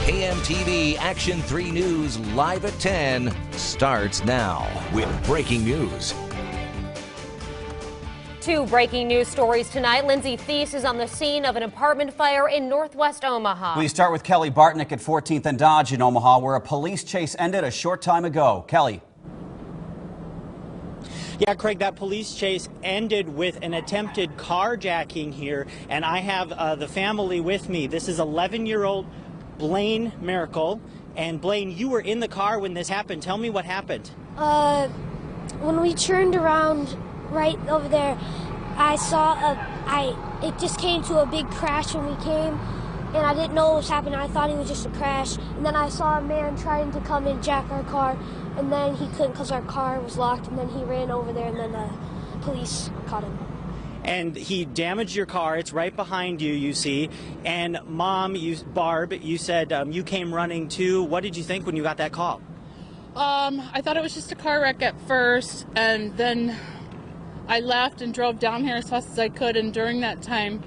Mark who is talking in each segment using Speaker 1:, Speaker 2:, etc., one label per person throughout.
Speaker 1: KMTV Action 3 News live at 10 starts now with breaking news.
Speaker 2: Two breaking news stories tonight. Lindsay Thies is on the scene of an apartment fire in northwest Omaha.
Speaker 3: We start with Kelly Bartnick at 14th and Dodge in Omaha, where a police chase ended a short time ago. Kelly.
Speaker 4: Yeah, Craig, that police chase ended with an attempted carjacking here, and I have the family with me. This is 11-year-old Blaine Miracle. And Blaine, you were in the car when this happened. Tell me what happened.
Speaker 5: When we turned around right over there, I saw it just came to a big crash when we came, and I didn't know what was happening. I thought it was just a crash, and then I saw a man trying to come and jack our car, and then he couldn't because our car was locked, and then he ran over there, and then the police caught him.
Speaker 4: And he damaged your car. It's right behind you, you see. And Mom, Barb, you said you came running too. What did you think when you got that call?
Speaker 6: I thought it was just a car wreck at first, and then I left and drove down here as fast as I could, and during that time,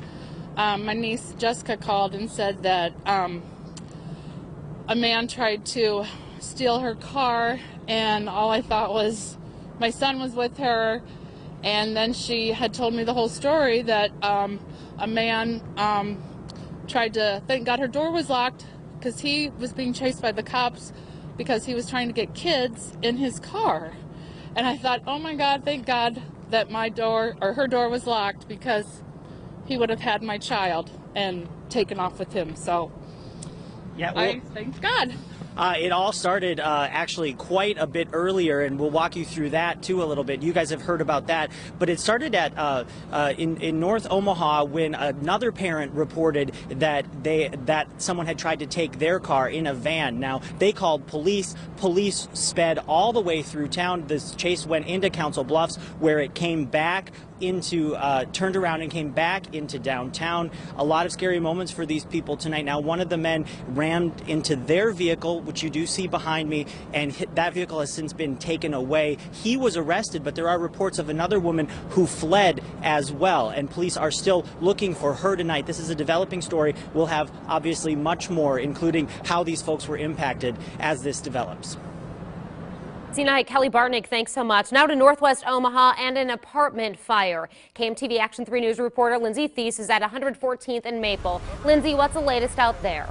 Speaker 6: my niece Jessica called and said that a man tried to steal her car, and all I thought was my son was with her, and then she had told me the whole story that a man tried to, thank God her door was locked, because he was being chased by the cops because he was trying to get kids in his car. And I thought, oh my God, thank God that my door, or her door, was locked, because he would have had my child and taken off with him. So
Speaker 4: yeah, well,
Speaker 6: I thank God.
Speaker 4: It all started actually quite a bit earlier, and we'll walk you through that too a little bit. You guys have heard about that, but it started at in North Omaha when another parent reported that someone had tried to take their car in a van. Now they called police. Police sped all the way through town. This chase went into Council Bluffs, where it came back into turned around and came back into downtown. A lot of scary moments for these people tonight. Now, one of the men rammed into their vehicle, which you do see behind me, and that vehicle has since been taken away. He was arrested, but there are reports of another woman who fled as well, and police are still looking for her tonight. This is a developing story. We'll have obviously much more, including how these folks were impacted as this develops.
Speaker 2: Tonight, Kelly Bartnick, thanks so much. Now to northwest Omaha and an apartment fire. KMTV Action 3 News reporter Lindsay Thies is at 114th and Maple. Lindsay, what's the latest out there?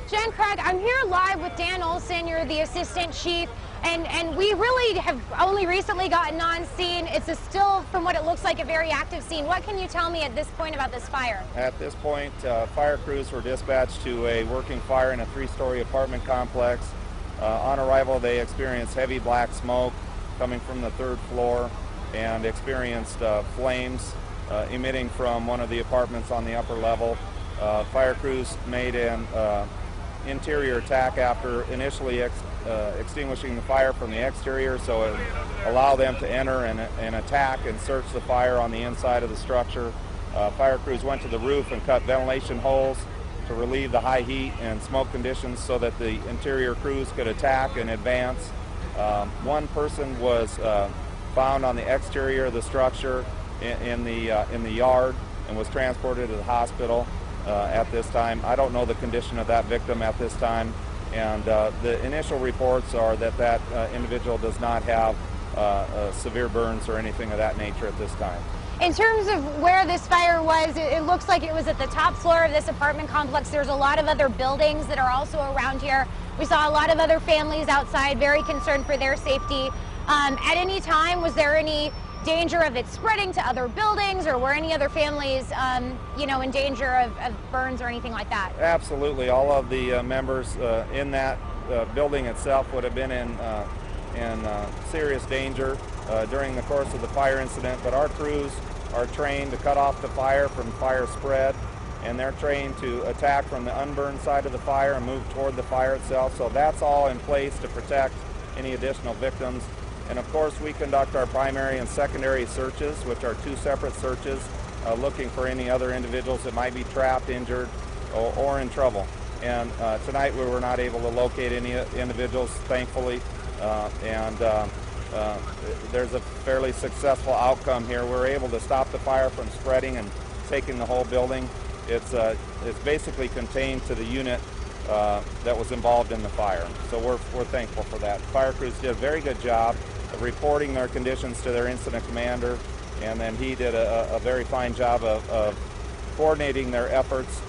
Speaker 7: Jen, Craig, I'm here live with Dan Olson. You're the assistant chief, and we really have only recently gotten on scene. It's still, from what it looks like, a very active scene. What can you tell me at this point about this fire?
Speaker 8: At this point, fire crews were dispatched to a working fire in a 3-story apartment complex. On arrival, they experienced heavy black smoke coming from the 3rd floor and experienced flames emitting from one of the apartments on the upper level. Fire crews made an interior attack after initially extinguishing the fire from the exterior, so it allowed them to enter and attack and search the fire on the inside of the structure. Fire crews went to the roof and cut ventilation holes to relieve the high heat and smoke conditions so that the interior crews could attack and advance. One person was found on the exterior of the structure in the yard and was transported to the hospital at this time. I don't know the condition of that victim at this time, and the initial reports are that individual does not have severe burns or anything of that nature at this time.
Speaker 7: In terms of where this fire was, it looks like it was at the top floor of this apartment complex. There's a lot of other buildings that are also around here. We saw a lot of other families outside, very concerned for their safety. At any time, was there any danger of it spreading to other buildings, or were any other families, in danger of burns or anything like that?
Speaker 8: Absolutely. All of the members in that building itself would have been in serious danger during the course of the fire incident, but our crews are trained to cut off the fire from fire spread, and they're trained to attack from the unburned side of the fire and move toward the fire itself. So that's all in place to protect any additional victims. And of course, we conduct our primary and secondary searches, which are 2 separate searches, looking for any other individuals that might be trapped, injured, or in trouble. And tonight we were not able to locate any individuals, thankfully, there's a fairly successful outcome here. We're able to stop the fire from spreading and taking the whole building. It's basically contained to the unit that was involved in the fire. So we're thankful for that. Fire crews did a very good job of reporting their conditions to their incident commander, and then he did a very fine job of coordinating their efforts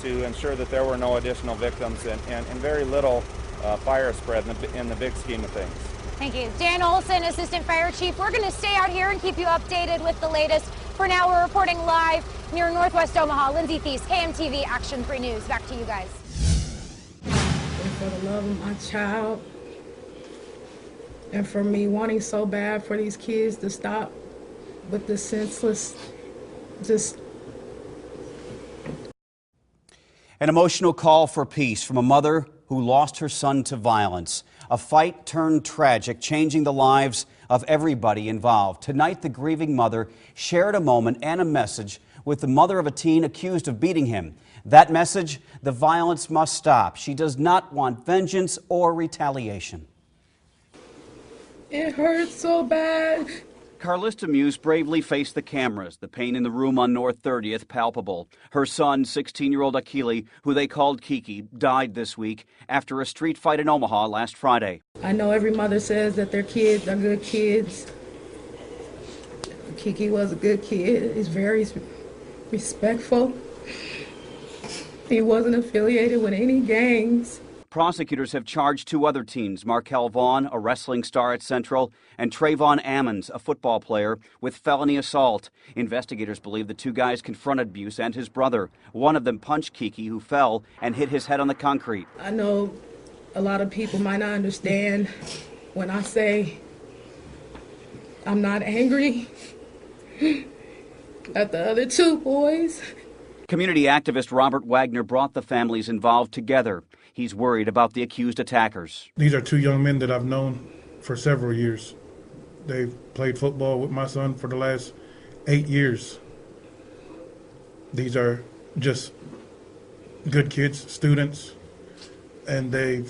Speaker 8: to ensure that there were no additional victims and very little fire spread in the big scheme of things.
Speaker 7: Thank you. Dan Olson, Assistant Fire Chief. We're going to stay out here and keep you updated with the latest. For now, we're reporting live near Northwest Omaha. Lindsay Thies, KMTV Action 3 News. Back to you guys.
Speaker 9: For the love of my child, and for me wanting so bad for these kids to stop with the senseless,
Speaker 3: An emotional call for peace from a mother who lost her son to violence. A fight turned tragic, changing the lives of everybody involved. Tonight, the grieving mother shared a moment and a message with the mother of a teen accused of beating him. That message: the violence must stop. She does not want vengeance or retaliation.
Speaker 9: it hurts so bad.
Speaker 3: Carlista Muse bravely faced the cameras, the pain in the room on North 30th palpable. Her son, 16-year-old Akili, who they called Kiki, died this week after a street fight in Omaha last Friday.
Speaker 9: I know every mother says that their kids are good kids. Kiki was a good kid. He's very respectful. He wasn't affiliated with any gangs.
Speaker 3: Prosecutors have charged two other teens, Markel Vaughn, a wrestling star at Central, and Trayvon Ammons, a football player, with felony assault. Investigators believe the two guys confronted Buse and his brother. One of them punched Kiki, who fell and hit his head on the concrete.
Speaker 9: I know a lot of people might not understand when I say I'm not angry at the other two boys.
Speaker 3: Community activist Robert Wagner brought the families involved together. He's worried about the accused attackers.
Speaker 10: These are two young men that I've known for several years. They've played football with my son for the last 8 years. These are just good kids, students, and they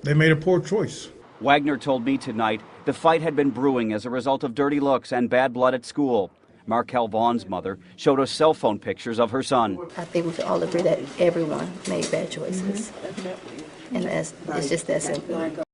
Speaker 10: made a poor choice.
Speaker 3: Wagner told me tonight the fight had been brewing as a result of dirty looks and bad blood at school. Markel Vaughn's mother showed us cell phone pictures of her son.
Speaker 11: I think we can all agree that everyone made bad choices. And it's just that simple.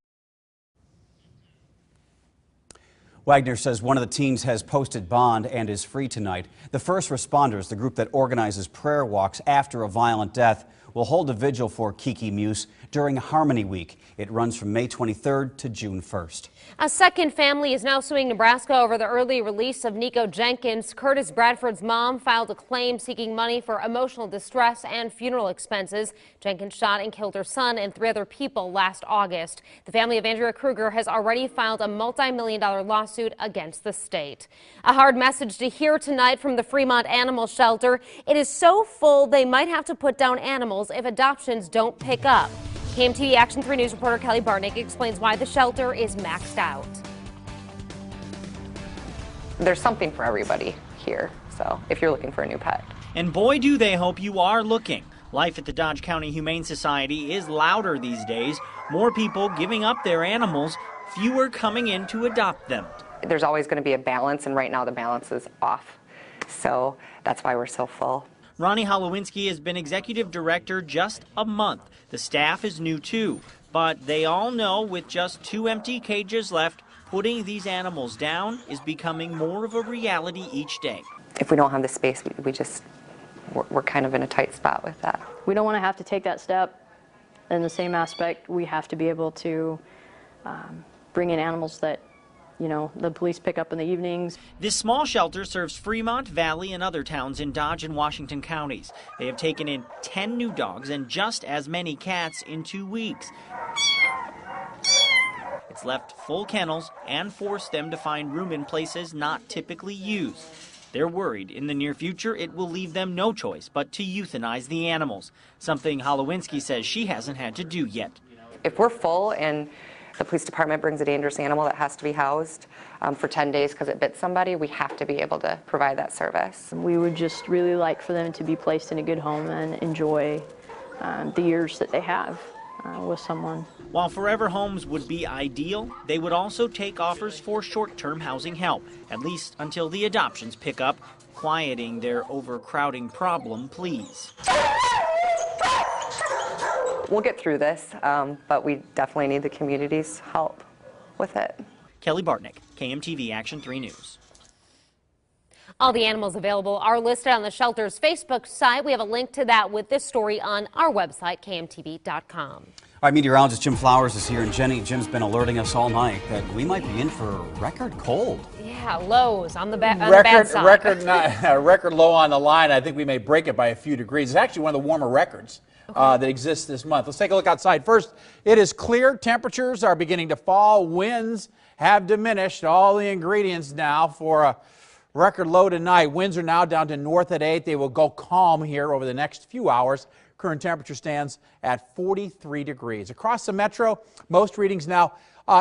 Speaker 3: Wagner says one of the teens has posted bond and is free tonight. The First Responders, the group that organizes prayer walks after a violent death, will hold a vigil for Kiki Muse during Harmony Week. It runs from May 23rd to June 1st.
Speaker 2: A second family is now suing Nebraska over the early release of Nico Jenkins. Curtis Bradford's mom filed a claim seeking money for emotional distress and funeral expenses. Jenkins shot and killed her son and 3 other people last August. The family of Andrea Kruger has already filed a multi-million-dollar lawsuit against the state. A hard message to hear tonight from the Fremont Animal Shelter. It is so full they might have to put down animals if adoptions don't pick up. KMTV Action 3 News reporter Kelly Barnick explains why the shelter is maxed out.
Speaker 12: There's something for everybody here, so if you're looking for a new pet.
Speaker 4: And boy, do they hope you are looking. Life at the Dodge County Humane Society is louder these days. More people giving up their animals, fewer coming in to adopt them.
Speaker 12: There's always going to be a balance, and right now the balance is off. So that's why we're so full.
Speaker 4: Ronnie Holowinski has been executive director just a month. The staff is new too, but they all know with just 2 empty cages left, putting these animals down is becoming more of a reality each day.
Speaker 12: If we don't have the space, we're kind of in a tight spot with that.
Speaker 13: We don't want to have to take that step. In the same aspect, we have to be able to bring in animals that the police pick up in the evenings.
Speaker 4: This small shelter serves Fremont, Valley, and other towns in Dodge and Washington counties. They have taken in 10 new dogs and just as many cats in 2 weeks. It's left full kennels and forced them to find room in places not typically used. They're worried in the near future it will leave them no choice but to euthanize the animals, something Holowinski says she hasn't had to do yet.
Speaker 12: If we're full and the police department brings a dangerous animal that has to be housed for 10 days because it bit somebody, we have to be able to provide that service.
Speaker 13: We would just really like for them to be placed in a good home and enjoy the years that they have with someone.
Speaker 4: While forever homes would be ideal, they would also take offers for short-term housing help, at least until the adoptions pick up. quieting their overcrowding problem, please.
Speaker 12: We'll get through this, but we definitely need the community's help with it.
Speaker 4: Kelly Bartnick, KMTV Action 3 News.
Speaker 2: All the animals available are listed on the shelter's Facebook site. We have a link to that with this story on our website, KMTV.com.
Speaker 3: All right, meteorologist Jim Flowers is here, and Jenny, Jim's been alerting us all night that we might be in for record cold.
Speaker 2: Yeah, lows on the bad side.
Speaker 14: Record low on the line. I think we may break it by a few degrees. It's actually one of the warmer records that exists this month. Let's take a look outside. First, it is clear. Temperatures are beginning to fall. Winds have diminished. All the ingredients now for a record low tonight. Winds are now down to north at 8. They will go calm here over the next few hours. Current temperature stands at 43 degrees. Across the metro, most readings now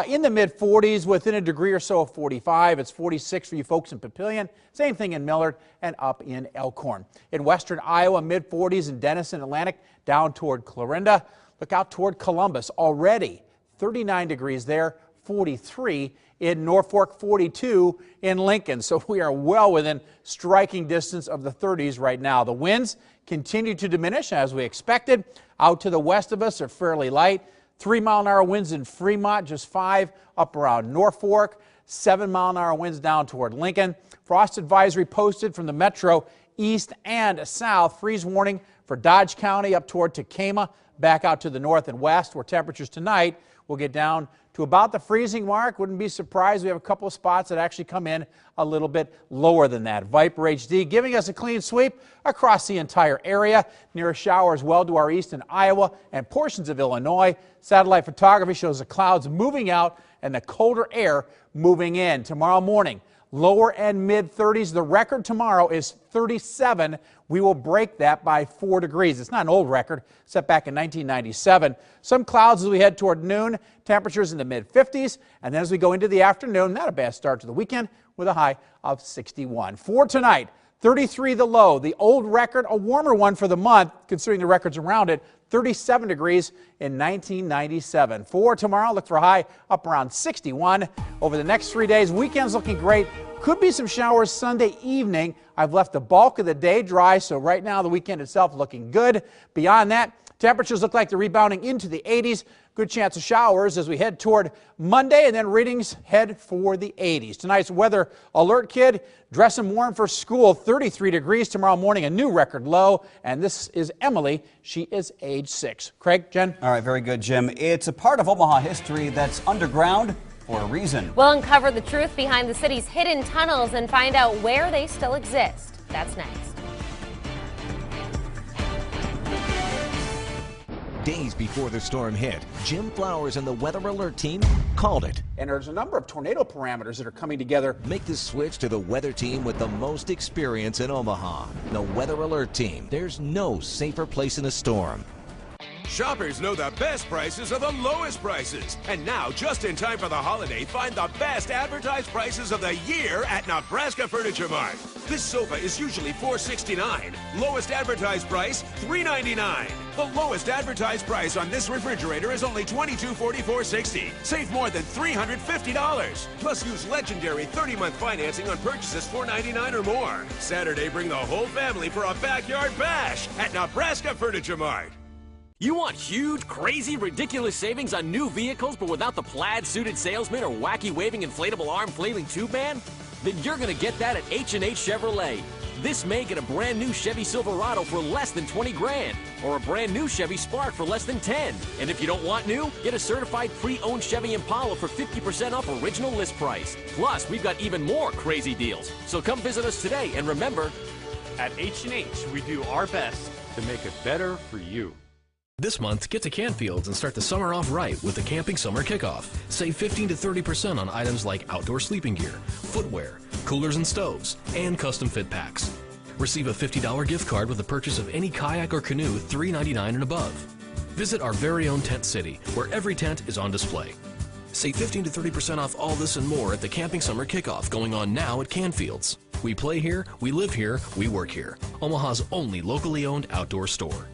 Speaker 14: in the mid-40s, within a degree or so of 45. It's 46 for you folks in Papillion. Same thing in Millard and up in Elkhorn. In western Iowa, mid-40s in Denison, Atlantic, down toward Clarinda. Look out toward Columbus. Already 39 degrees there, 43 in Norfolk, 42 in Lincoln. So we are well within striking distance of the 30s right now. The winds continue to diminish as we expected. Out to the west of us are fairly light. 3-mile-an-hour winds in Fremont, just 5 up around Norfolk. 7-mile-an-hour winds down toward Lincoln. Frost advisory posted from the metro east and south. Freeze warning for Dodge County up toward Tacoma, back out to the north and west, where temperatures tonight will get down to about the freezing mark. Wouldn't be surprised. We have a couple of spots that actually come in a little bit lower than that. Viper HD giving us a clean sweep across the entire area. Near a shower as well to our east in Iowa and portions of Illinois. Satellite photography shows the clouds moving out and the colder air moving in. Tomorrow morning, lower and mid-30s. The record tomorrow is 37. We will break that by 4 degrees. It's not an old record, set back in 1997. Some clouds as we head toward noon. Temperatures in the mid-50s. And then as we go into the afternoon, not a bad start to the weekend with a high of 61. For tonight, 33 the low. The old record, a warmer one for the month, considering the records around it. 37 degrees in 1997. For tomorrow, look for a high up around 61. Over the next 3 days, weekend's looking great. Could be some showers Sunday evening. I've left the bulk of the day dry, so right now the weekend itself looking good. Beyond that, temperatures look like they're rebounding into the 80s. Good chance of showers as we head toward Monday, and then readings head for the 80s. Tonight's weather alert kid, dress and warm for school. 33 degrees tomorrow morning, a new record low. And this is Emily. She is age 6. Craig, Jen?
Speaker 3: All right, very good, Jim. It's a part of Omaha history that's underground for a reason.
Speaker 2: We'll uncover the truth behind the city's hidden tunnels and find out where they still exist. That's next.
Speaker 1: Days before the storm hit, Jim Flowers and the Weather Alert team called it.
Speaker 14: And there's a number of tornado parameters that are coming together.
Speaker 1: Make the switch to the weather team with the most experience in Omaha. The Weather Alert team. There's no safer place in a storm.
Speaker 15: Shoppers know the best prices are the lowest prices. And now, just in time for the holiday, find the best advertised prices of the year at Nebraska Furniture Mart. This sofa is usually $469. Lowest advertised price, $399. The lowest advertised price on this refrigerator is only $2244.60. Save more than $350. Plus, use legendary 30-month financing on purchases $499 or more. Saturday, bring the whole family for a backyard bash at Nebraska Furniture Mart.
Speaker 16: You want huge, crazy, ridiculous savings on new vehicles, but without the plaid-suited salesman or wacky waving inflatable arm flailing tube man? Then you're gonna get that at H&H Chevrolet. This May, get a brand new Chevy Silverado for less than 20 grand, or a brand new Chevy Spark for less than 10. And if you don't want new, get a certified pre-owned Chevy Impala for 50% off original list price. Plus, we've got even more crazy deals. So come visit us today, and remember,
Speaker 17: at H&H, we do our best to make it better for you.
Speaker 18: This month, get to Canfield's and start the summer off right with the Camping Summer Kickoff. Save 15 to 30% on items like outdoor sleeping gear, footwear, coolers and stoves, and custom fit packs. Receive a $50 gift card with the purchase of any kayak or canoe $3.99 and above. Visit our very own Tent City, where every tent is on display. Save 15 to 30% off all this and more at the Camping Summer Kickoff going on now at Canfield's. We play here, we live here, we work here. Omaha's only locally owned outdoor store.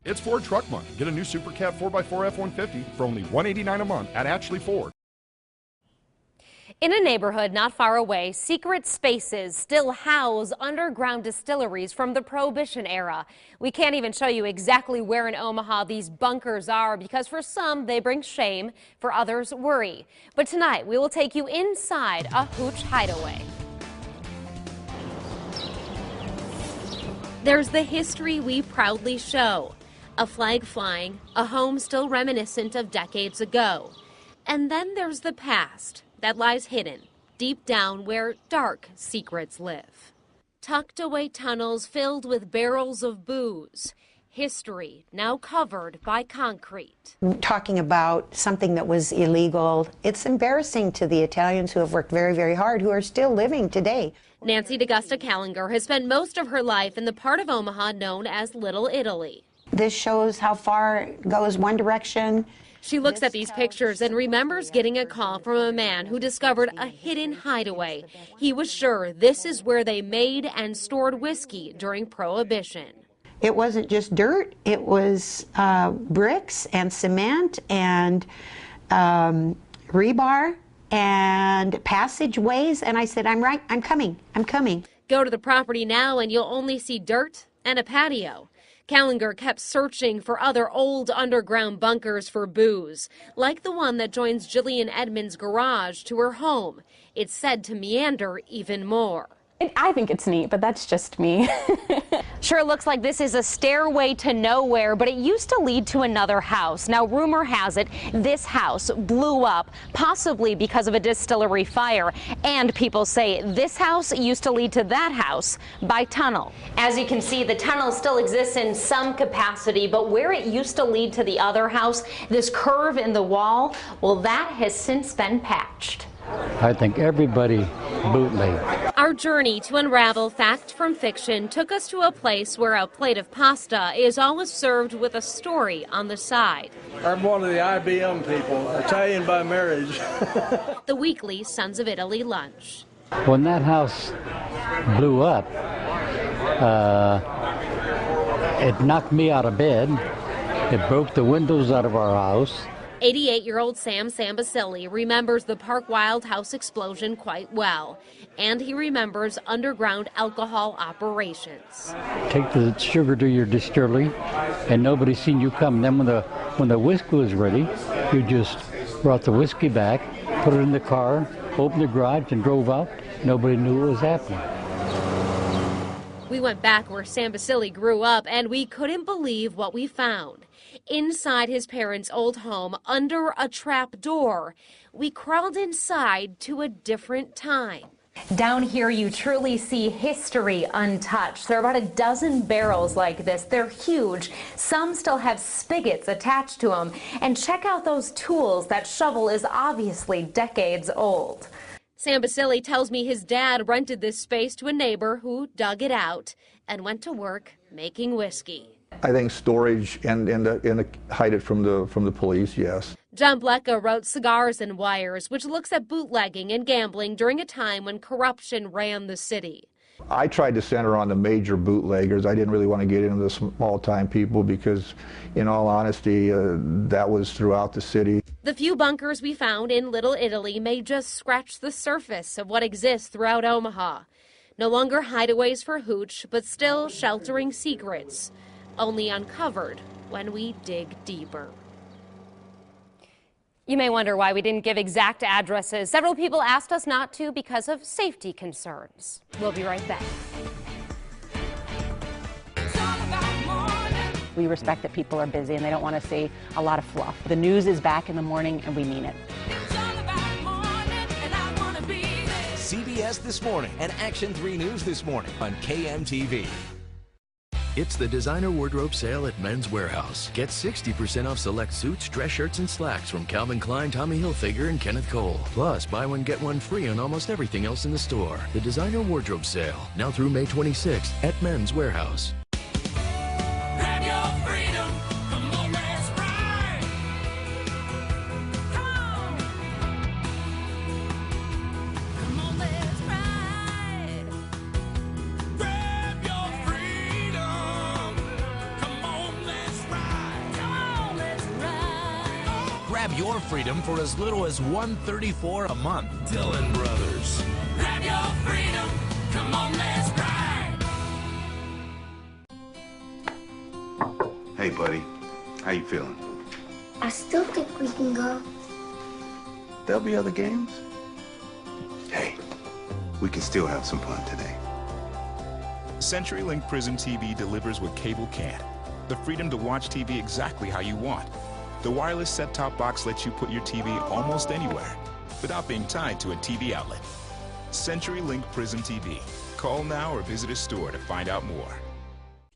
Speaker 19: It's Ford Truck Month. Get a new Super Cab 4x4 F-150 for only $189 a month at Ashley Ford.
Speaker 2: In a neighborhood not far away, secret spaces still house underground distilleries from the Prohibition era. We can't even show you exactly where in Omaha these bunkers are because for some they bring shame, for others worry. But tonight we will take you inside a hooch hideaway. There's the history we proudly show. A flag flying, a home still reminiscent of decades ago. And then there's the past that lies hidden, deep down where dark secrets live. Tucked away tunnels filled with barrels of booze. History now covered by concrete.
Speaker 20: Talking about something that was illegal, it's embarrassing to the Italians who have worked very, very hard, who are still living today.
Speaker 2: Nancy DeGusta Callinger has spent most of her life in the part of Omaha known as Little Italy.
Speaker 20: This shows how far it goes one direction.
Speaker 2: She looks at these pictures and remembers getting a call from a man who discovered a hidden hideaway. He was sure this is where they made and stored whiskey during Prohibition.
Speaker 20: It wasn't just dirt, it was bricks and cement and rebar and passageways. And I said, I'm right, I'm coming.
Speaker 2: Go to the property now and you'll only see dirt and a patio. Callinger kept searching for other old underground bunkers for booze, like the one that joins Jillian Edmonds' garage to her home. It's said to meander even more.
Speaker 21: I think it's neat, but that's just me.
Speaker 2: Sure looks like this is a stairway to nowhere, but it used to lead to another house. Now, rumor has it this house blew up, possibly because of a distillery fire. And people say this house used to lead to that house by tunnel. As you can see, the tunnel still exists in some capacity, but where it used to lead to the other house, this curve in the wall, well, that has since been patched.
Speaker 22: I think everybody bootleg.
Speaker 2: Our journey to unravel fact from fiction took us to a place where a plate of pasta is always served with a story on the side.
Speaker 23: I'm one of the IBM people, Italian by marriage.
Speaker 2: The weekly Sons of Italy lunch.
Speaker 22: When that house blew up, it knocked me out of bed. It broke the windows out of our house.
Speaker 2: 88-year-old Sam Sambasili remembers the Park Wild House explosion quite well, and he remembers underground alcohol operations.
Speaker 22: Take the sugar to your distillery, and nobody seen you come. Then when the whiskey was ready, you just brought the whiskey back, put it in the car, opened the garage, and drove out. Nobody knew what was happening.
Speaker 2: We went back where Sambasili grew up, and we couldn't believe what we found. Inside his parents' old home, under a trap door, we crawled inside to a different time. Down here, you truly see history untouched. There are about a dozen barrels like this. They're huge. Some still have spigots attached to them. And check out those tools. That shovel is obviously decades old. Sambasili tells me his dad rented this space to a neighbor who dug it out and went to work making whiskey.
Speaker 24: I think storage and hide it from the police, yes.
Speaker 2: John Blecka wrote Cigars and Wires, which looks at bootlegging and gambling during a time when corruption ran the city.
Speaker 24: I tried to center on the major bootleggers. I didn't really want to get into the small-time people because, in all honesty, that was throughout the city.
Speaker 2: The few bunkers we found in Little Italy may just scratch the surface of what exists throughout Omaha. No longer hideaways for hooch, but still sheltering secrets, only uncovered when we dig deeper. You may wonder why we didn't give exact addresses. Several people asked us not to because of safety concerns. We'll be right back.
Speaker 25: We respect that people are busy and they don't want to see a lot of fluff. The news is back in the morning and we mean it.
Speaker 1: CBS This Morning and Action 3 News This Morning on KMTV.
Speaker 18: It's the designer wardrobe sale at Men's Warehouse. Get 60% off select suits, dress shirts, and slacks from Calvin Klein, Tommy Hilfiger, and Kenneth Cole. Plus, buy one, get one free on almost everything else in the store. The designer wardrobe sale, now through May 26th at Men's Warehouse.
Speaker 15: Grab your freedom. Come on, let's ride. Come on, let's ride. Grab your freedom. Come on, let's ride. Come on, let's ride.
Speaker 18: Grab your freedom for as little as $134 a month. Dillon Brothers.
Speaker 5: Grab your freedom. Come on, let's ride.
Speaker 6: Hey, buddy. How you feeling?
Speaker 7: I still think we can go.
Speaker 6: There'll be other games. Hey, we can still have some fun today.
Speaker 8: CenturyLink Prism TV delivers what cable can't. The freedom to watch TV exactly how you want. The wireless set-top box lets you put your TV almost anywhere without being tied to a TV outlet. CenturyLink Prism TV. Call now or visit a store to find out more.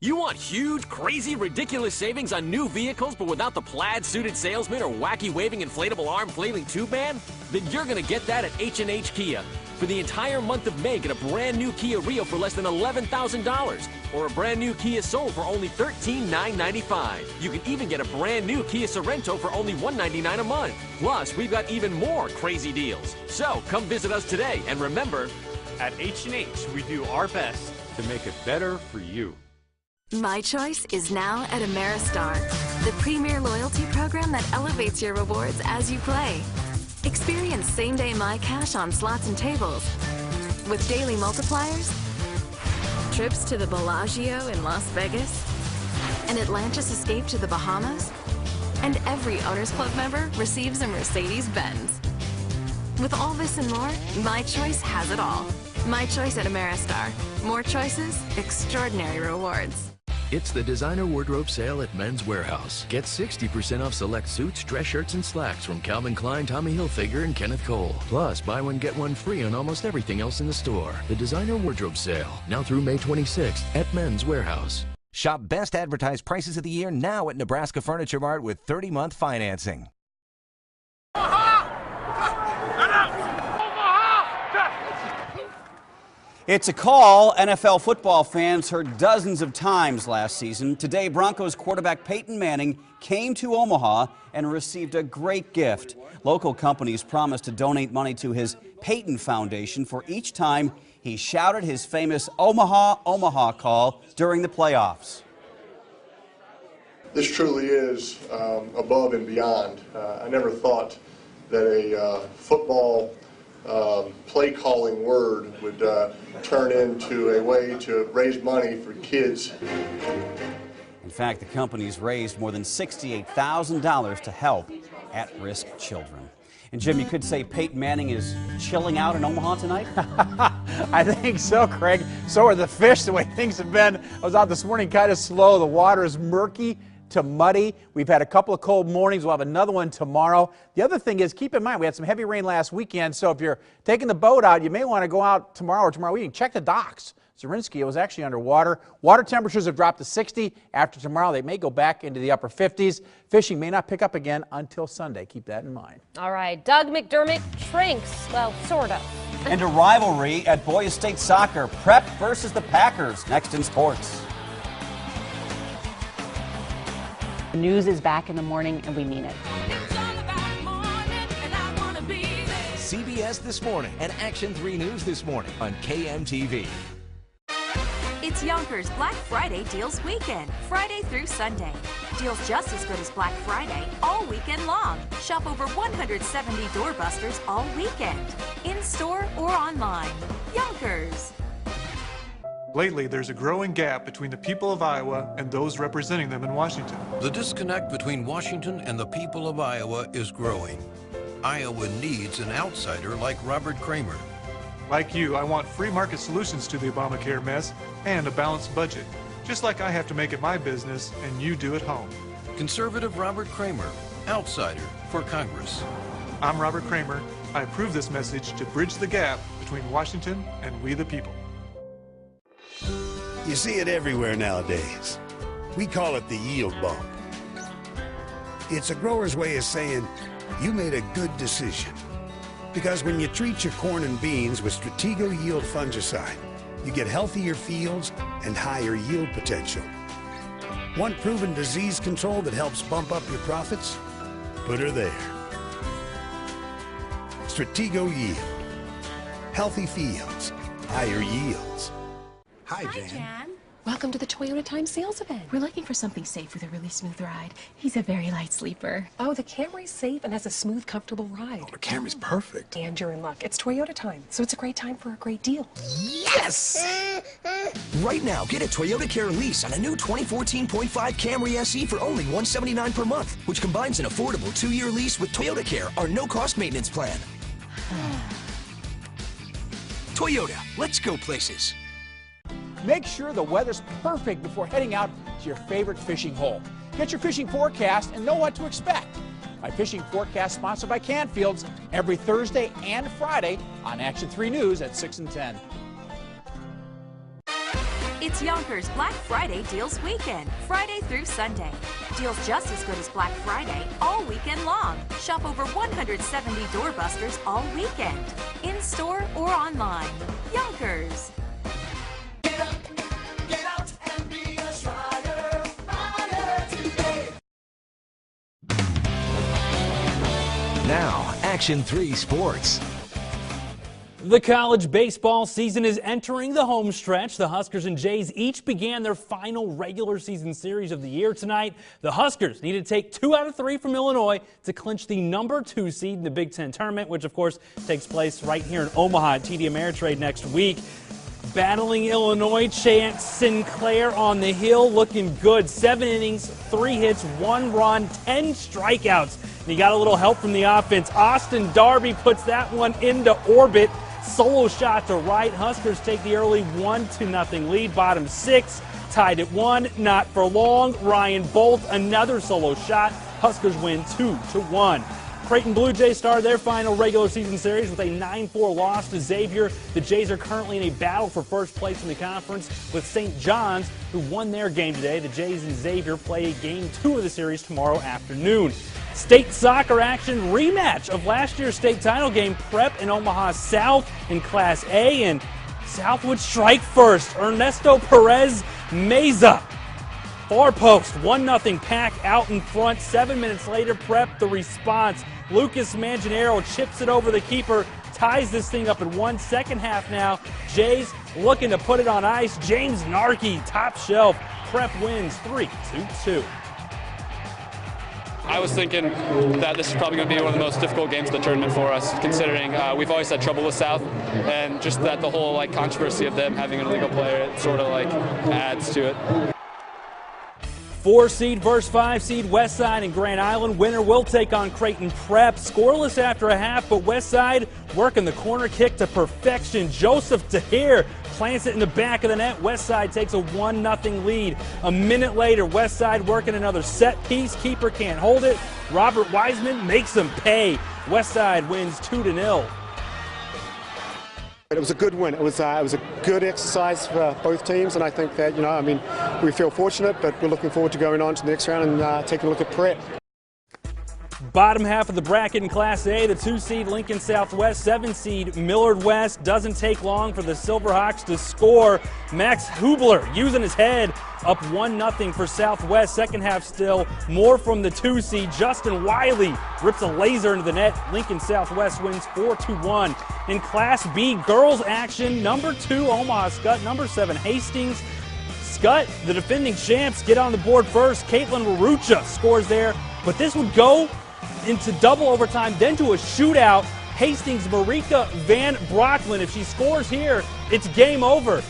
Speaker 16: You want huge, crazy, ridiculous savings on new vehicles but without the plaid-suited salesman or wacky waving inflatable arm flailing tube man? Then you're going to get that at H&H Kia. For the entire month of May, get a brand new Kia Rio for less than $11,000 or a brand new Kia Soul for only $13,995. You can even get a brand new Kia Sorento for only $199 a month. Plus, we've got even more crazy deals. So come visit us today and remember,
Speaker 17: at H&H, we do our best to make it better for you.
Speaker 9: My Choice is now at Ameristar, the premier loyalty program that elevates your rewards as you play. Experience same-day My Cash on slots and tables with daily multipliers, trips to the Bellagio in Las Vegas, an Atlantis escape to the Bahamas, and every Owners Club member receives a Mercedes-Benz. With all this and more, My Choice has it all. My Choice at Ameristar. More choices, extraordinary rewards.
Speaker 18: It's the designer wardrobe sale at Men's Warehouse. Get 60% off select suits, dress shirts, and slacks from Calvin Klein, Tommy Hilfiger, and Kenneth Cole. Plus, buy one, get one free on almost everything else in the store. The designer wardrobe sale, now through May 26th at Men's Warehouse.
Speaker 1: Shop best advertised prices of the year now at Nebraska Furniture Mart with 30-month financing.
Speaker 3: It's a call NFL football fans heard dozens of times last season. Today, Broncos quarterback Peyton Manning came to Omaha and received a great gift. Local companies promised to donate money to his Peyton Foundation for each time he shouted his famous Omaha, Omaha call during the playoffs.
Speaker 26: This truly is above and beyond. I never thought that a football play calling word would turn into a way to raise money for kids.
Speaker 3: In fact, the companies raised more than $68,000 to help at-risk children. And Jim, you could say Peyton Manning is chilling out in Omaha tonight?
Speaker 14: I think so, Craig. So are the fish, the way things have been. I was out this morning kind of slow. The water is murky to muddy. We've had a couple of cold mornings. We'll have another one tomorrow. The other thing is, keep in mind, we had some heavy rain last weekend, so if you're taking the boat out, you may want to go out tomorrow or tomorrow evening. Check the docks. Zarinsky, it was actually underwater. Water temperatures have dropped to 60. After tomorrow, they may go back into the upper 50s. Fishing may not pick up again until Sunday. Keep that in mind.
Speaker 2: All right, Doug McDermott shrinks, well, sort of.
Speaker 3: And a rivalry at Boys State Soccer, Prep versus the Packers, next in sports.
Speaker 25: The news is back in the morning, and we mean it.
Speaker 1: CBS This Morning and Action 3 News This Morning on KMTV.
Speaker 27: It's Yonkers Black Friday Deals Weekend, Friday through Sunday. Deals just as good as Black Friday all weekend long. Shop over 170 doorbusters all weekend, in-store or online. Yonkers.
Speaker 28: Lately, there's a growing gap between the people of Iowa and those representing them in Washington.
Speaker 18: The disconnect between Washington and the people of Iowa is growing. Iowa needs an outsider like Robert Kramer.
Speaker 28: Like you, I want free market solutions to the Obamacare mess and a balanced budget, just like I have to make it my business and you do at home.
Speaker 18: Conservative Robert Kramer, outsider for Congress.
Speaker 28: I'm Robert Kramer. I approve this message to bridge the gap between Washington and we the people.
Speaker 29: You see it everywhere nowadays. We call it the yield bump. It's a grower's way of saying you made a good decision. Because when you treat your corn and beans with Stratego Yield fungicide, you get healthier fields and higher yield potential. Want proven disease control that helps bump up your profits? Put her there. Stratego Yield. Healthy fields, higher yields.
Speaker 30: Hi, Jan.
Speaker 4: Welcome to the Toyota Time sales event. We're looking for something safe with a really smooth ride. He's a very light sleeper. Oh, the Camry's safe and has a smooth, comfortable ride.
Speaker 10: Oh, the Camry's perfect.
Speaker 4: And you're in luck. It's Toyota Time, so it's a great time for a great deal.
Speaker 11: Yes! Right now, get a Toyota Care lease on a new 2014.5 Camry SE for only $179 per month, which combines an affordable 2-year lease with Toyota Care, our no-cost maintenance plan. Toyota, let's go places.
Speaker 14: Make sure the weather's perfect before heading out to your favorite fishing hole. Get your fishing forecast and know what to expect. My fishing forecast sponsored by Canfields every Thursday and Friday on Action 3 News at 6 and 10.
Speaker 27: It's Yonkers Black Friday Deals Weekend, Friday through Sunday. Deals just as good as Black Friday all weekend long. Shop over 170 doorbusters all weekend, in store or online. Yonkers.
Speaker 1: Now, Action 3 Sports.
Speaker 12: The college baseball season is entering the home stretch. The Huskers and Jays each began their final regular season series of the year tonight. The Huskers need to take 2 out of 3 from Illinois to clinch the #2 seed in the Big Ten tournament, which of course takes place right here in Omaha at TD Ameritrade next week. Battling Illinois, Chance Sinclair on the hill looking good. 7 innings, 3 hits, 1 run, 10 strikeouts. And he got a little help from the offense. Austin Darby puts that one into orbit. Solo shot to right. Huskers take the early 1-0 lead. Bottom 6, tied at 1. Not for long. Ryan Bolt, another solo shot. Huskers win 2-1. Creighton Blue Jays started their final regular season series with a 9-4 loss to Xavier. The Jays are currently in a battle for first place in the conference with St. John's, who won their game today. The Jays and Xavier play game 2 of the series tomorrow afternoon. State soccer action, rematch of last year's state title game. Prep in Omaha South in Class A, and South would strike first. Ernesto Perez Meza. Far post, 1-0 Pack out in front. 7 minutes later, Prep the response. Lucas Manganiero chips it over the keeper, ties this thing up in 1. Second half now. Jays looking to put it on ice. James Narkey, top shelf. Prep wins 3-2.
Speaker 13: I was thinking that this is probably going to be one of the most difficult games of the tournament for us, considering we've always had trouble with South, and just that the whole controversy of them having an illegal player, it sort of adds to it.
Speaker 12: 4 seed versus 5 seed Westside and Grand Island. Winner will take on Creighton Prep. Scoreless after a half, but Westside working the corner kick to perfection. Joseph Tahir plants it in the back of the net. Westside takes a 1-0 lead. A minute later, Westside working another set piece. Keeper can't hold it. Robert Wiseman makes them pay. Westside wins 2-0.
Speaker 19: It was a good win. It was a good exercise for both teams, and I think that, we feel fortunate, but we're looking forward to going on to the next round and taking a look at Prep.
Speaker 12: Bottom half of the bracket in Class A, the 2 seed Lincoln Southwest, 7 seed Millard West. Doesn't take long for the Silverhawks to score. Max Hubler using his head, up 1-0 for Southwest. Second half still, more from the 2 seed. Justin Wiley rips a laser into the net. Lincoln Southwest wins 4-1. In Class B, girls action, number 2 Omaha Skutt, number 7 Hastings. Skutt, the defending champs, get on the board first. Caitlin Warucha scores there, but this would go into double overtime, then to a shootout. Hastings' Marika Van Brocklin, if she scores here, it's game over.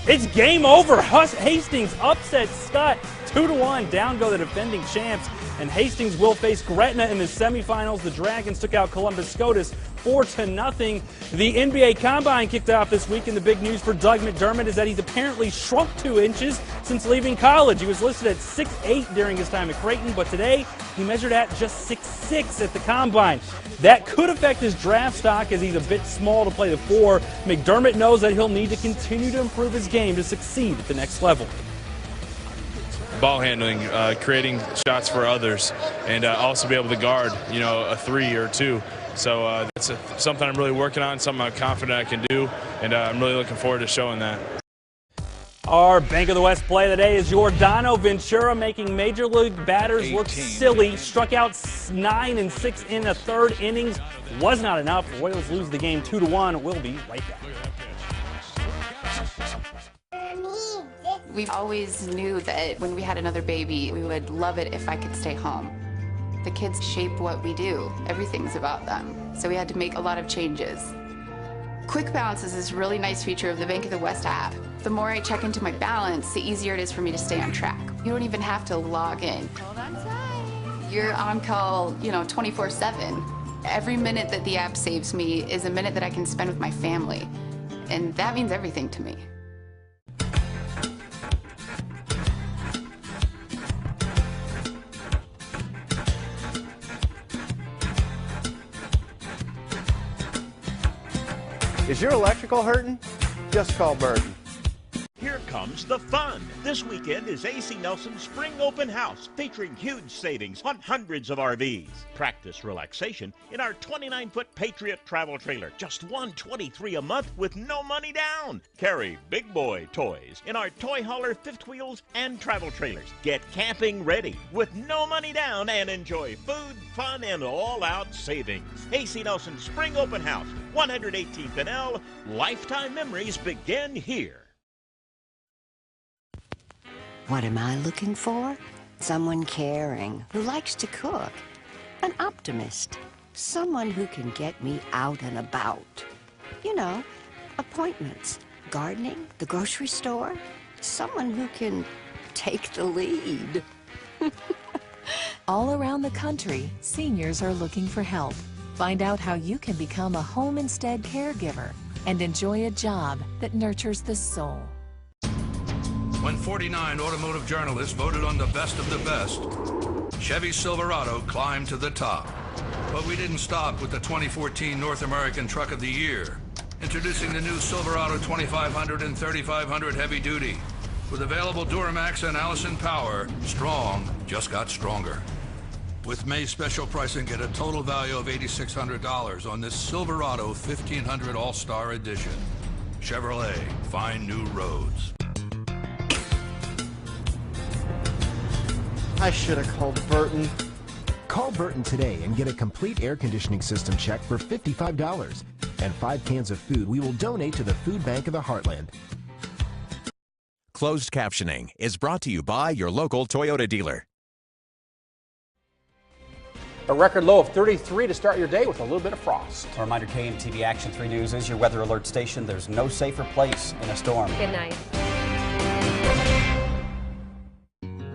Speaker 12: It's game over. Hastings upsets Skutt 2-1. Down go the defending champs, and Hastings will face Gretna in the semifinals. The Dragons took out Columbus Scotus 4-0. The NBA Combine kicked off this week, and the big news for Doug McDermott is that he's apparently shrunk 2 inches since leaving college. He was listed at 6'8" during his time at Creighton, but today he measured at just 6'6" at the Combine. That could affect his draft stock as he's a bit small to play the 4. McDermott knows that he'll need to continue to improve his game to succeed at the next level.
Speaker 20: Ball handling, creating shots for others, and also be able to guard, a 3 or 2. So that's something I'm really working on, something I'm confident I can do, and I'm really looking forward to showing that.
Speaker 12: Our Bank of the West play of the day is Giordano Ventura, making Major League batters look silly. Struck out 9 and 6 in the 3rd innings. Was not enough. The Royals lose the game 2-1. We'll be right back.
Speaker 5: We always knew that when we had another baby, we would love it if I could stay home. The kids shape what we do. Everything's about them. So we had to make a lot of changes. Quick Balance is this really nice feature of the Bank of the West app. The more I check into my balance, the easier it is for me to stay on track. You don't even have to log in. Hold on tight. You're on call, 24/7. Every minute that the app saves me is a minute that I can spend with my family. And that means everything to me.
Speaker 6: Is your electrical hurting? Just call Burton.
Speaker 7: Here comes the fun. This weekend is AC Nelson's Spring Open House, featuring huge savings on hundreds of RVs. Practice relaxation in our 29-foot Patriot travel trailer, just $123 a month with no money down. Carry big boy toys in our toy hauler fifth wheels and travel trailers. Get camping ready with no money down and enjoy food, fun, and all-out savings. AC Nelson's Spring Open House, 118th and L. Lifetime memories begin here.
Speaker 10: What am I looking for? Someone caring, who likes to cook. An optimist. Someone who can get me out and about. You know, appointments, gardening, the grocery store. Someone who can take the lead.
Speaker 15: All around the country, seniors are looking for help. Find out how you can become a home instead caregiver and enjoy a job that nurtures the soul.
Speaker 21: When 49 automotive journalists voted on the best of the best, Chevy Silverado climbed to the top. But we didn't stop with the 2014 North American Truck of the Year. Introducing the new Silverado 2500 and 3500 Heavy Duty. With available Duramax and Allison power, strong just got stronger. With May's special pricing, get a total value of $8,600 on this Silverado 1500 All-Star Edition. Chevrolet, find new roads.
Speaker 6: I should have called Burton.
Speaker 22: Call Burton today and get a complete air conditioning system check for $55 and 5 cans of food we will donate to the Food Bank of the Heartland.
Speaker 23: Closed captioning is brought to you by your local Toyota dealer.
Speaker 14: A record low of 33 to start your day with a little bit of frost.
Speaker 3: A reminder, KMTV Action 3 News is your weather alert station. There's no safer place in a storm.
Speaker 2: Good night.